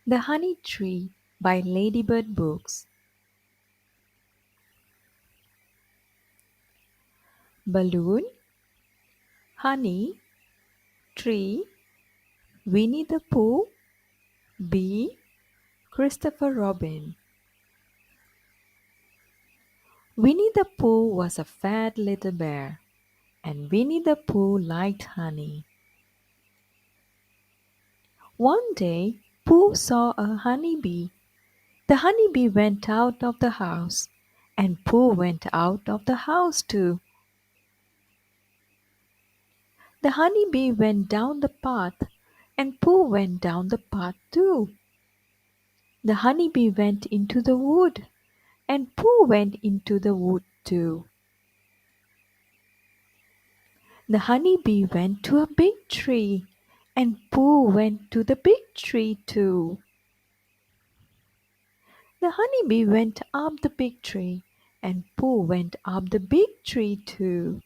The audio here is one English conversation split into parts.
The Honey Tree by Ladybird Books. Balloon, honey, tree, Winnie the Pooh, bee, Christopher Robin. Winnie the Pooh was a fat little bear, and Winnie the Pooh liked honey. One day, Pooh saw a honey bee. The honey bee went out of the house, and Pooh went out of the house too. The honey bee went down the path, and Pooh went down the path too. The honey bee went into the wood, and Pooh went into the wood too. The honey bee went to a big tree, and Pooh went to the big tree too. The honey bee went up the big tree, and Pooh went up the big tree too.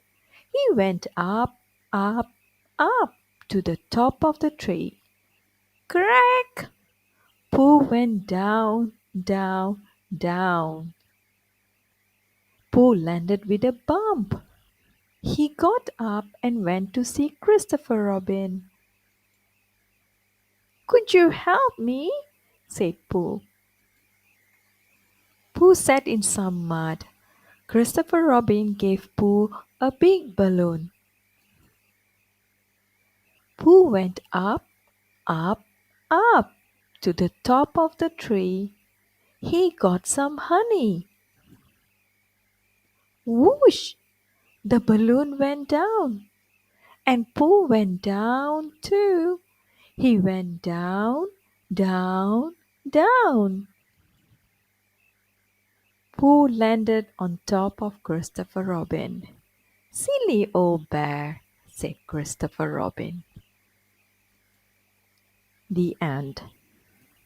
He went up, up, up to the top of the tree. Crack! Pooh went down, down, down. Pooh landed with a bump. He got up and went to see Christopher Robin. "Could you help me?" said Pooh. Pooh sat in some mud. Christopher Robin gave Pooh a big balloon. Pooh went up, up, up to the top of the tree. He got some honey. Whoosh! The balloon went down, and Pooh went down too. He went down, down, down. Pooh landed on top of Christopher Robin. "Silly old bear," said Christopher Robin. The end.